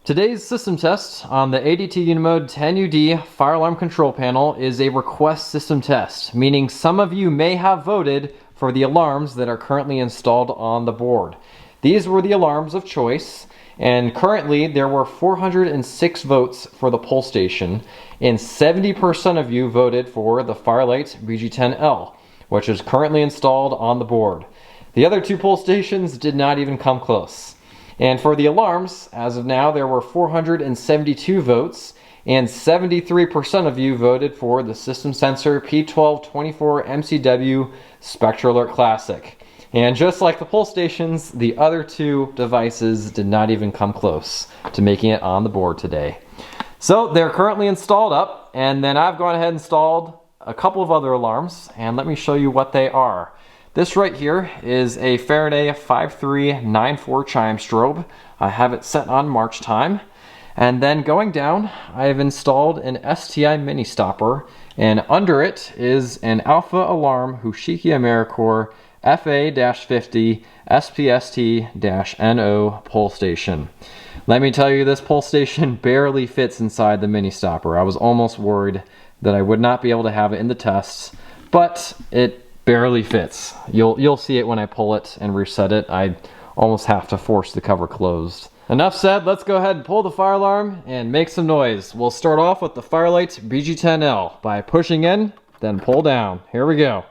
Today's system test on the ADT Unimode 10UD fire alarm control panel is a request system test, meaning some of you may have voted for the alarms that are currently installed on the board. These were the alarms of choice, and currently there were 406 votes for the pull station, and 70% of you voted for the Fire-Lite BG10L, which is currently installed on the board. The other two pull stations did not even come close. And for the alarms, as of now, there were 472 votes, and 73% of you voted for the System Sensor P1224 MCW SpectraLert Classic. And just like the pull stations, the other two devices did not even come close to making it on the board today. So they're currently installed up, and then I've gone ahead and installed a couple of other alarms, and let me show you what they are. This right here is a Faraday 5394 chime strobe. I have it set on March time. And then going down, I have installed an STI mini stopper, and under it is an Alpha Alarm Hushiki AmeriCore FA-50 SPST-NO pull station. Let me tell you, this pull station barely fits inside the mini stopper. I was almost worried that I would not be able to have it in the tests, but it barely fits. You'll see it when I pull it and reset it. I almost have to force the cover closed. Enough said, let's go ahead and pull the fire alarm and make some noise. We'll start off with the Fire-Lite BG10L by pushing in, then pull down. Here we go.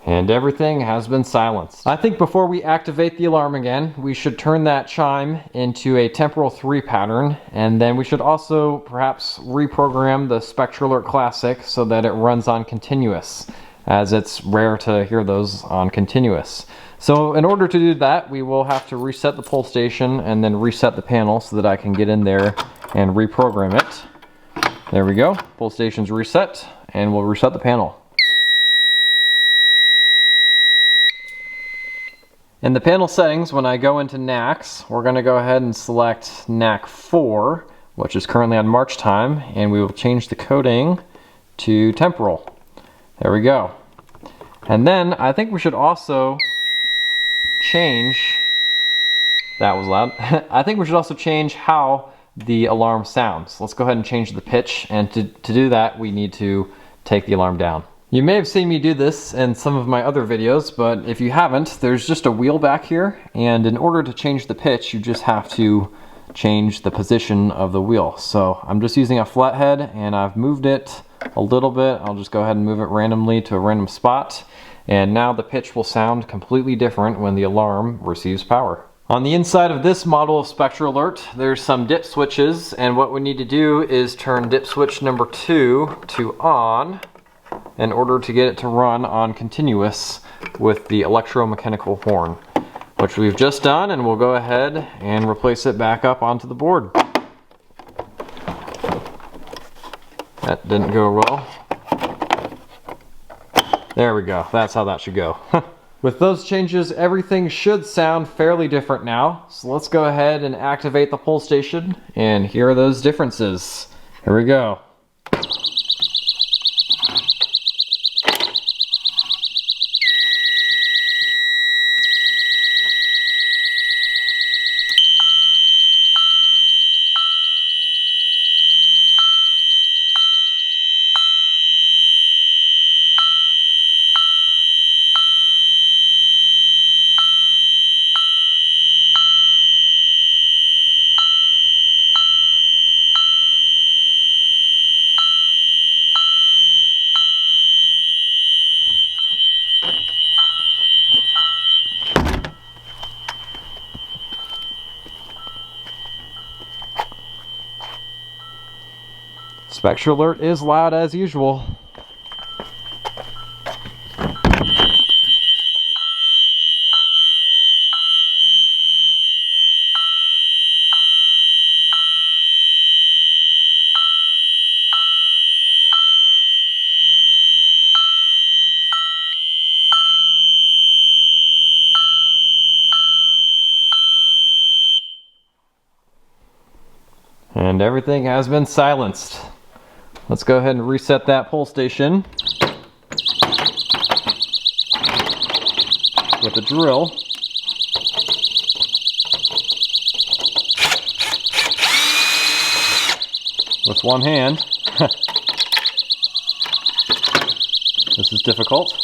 And everything has been silenced. I think before we activate the alarm again, we should turn that chime into a temporal 3 pattern, and then we should also perhaps reprogram the SpectraLert Classic so that it runs on continuous, as it's rare to hear those on continuous. So in order to do that, we will have to reset the pull station and then reset the panel so that I can get in there and reprogram it. There we go, pull station's reset, and we'll reset the panel. In the panel settings, when I go into NACs, we're going to go ahead and select NAC 4, which is currently on March time, and we will change the coding to temporal. There we go. And then I think we should also change, that was loud, I think we should also change how the alarm sounds. Let's go ahead and change the pitch, and to do that we need to take the alarm down. You may have seen me do this in some of my other videos, but if you haven't, there's just a wheel back here, and in order to change the pitch, you just have to change the position of the wheel. So I'm just using a flathead, and I've moved it a little bit. I'll just go ahead and move it randomly to a random spot, and now the pitch will sound completely different when the alarm receives power. On the inside of this model of SpectraLert, there's some dip switches, and what we need to do is turn dip switch number 2 to on, in order to get it to run on continuous with the electromechanical horn, which we've just done, and we'll go ahead and replace it back up onto the board. That didn't go well. There we go, that's how that should go. With those changes, everything should sound fairly different now, so let's go ahead and activate the pull station and hear those differences. Here we go. Spectre alert is loud as usual. And everything has been silenced. Let's go ahead and reset that pull station with a drill. With one hand. This is difficult.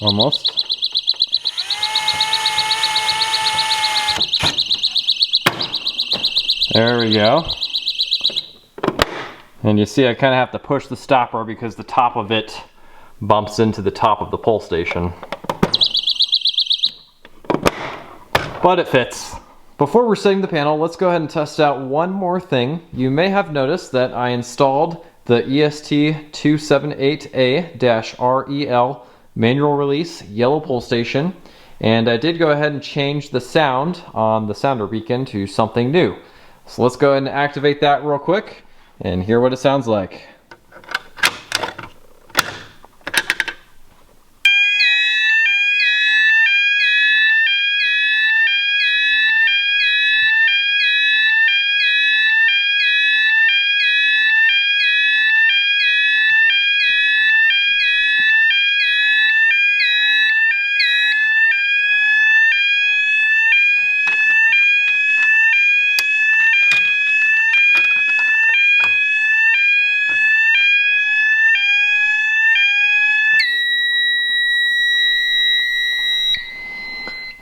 Almost. There we go. And you see I kind of have to push the stopper because the top of it bumps into the top of the pull station. But it fits. Before resetting the panel, let's go ahead and test out one more thing. You may have noticed that I installed the EST278A-REL manual release yellow pull station, and I did go ahead and change the sound on the sounder beacon to something new. So let's go ahead and activate that real quick and hear what it sounds like.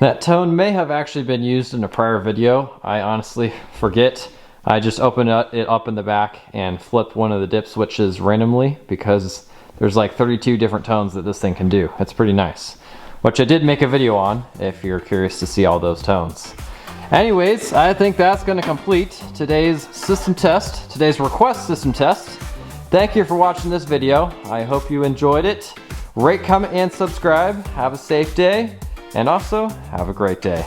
That tone may have actually been used in a prior video. I honestly forget. I just opened it up in the back and flipped one of the dip switches randomly because there's like 32 different tones that this thing can do. It's pretty nice. Which I did make a video on if you're curious to see all those tones. Anyways, I think that's going to complete today's system test, today's request system test. Thank you for watching this video. I hope you enjoyed it. Rate, comment, and subscribe. Have a safe day. And also, have a great day.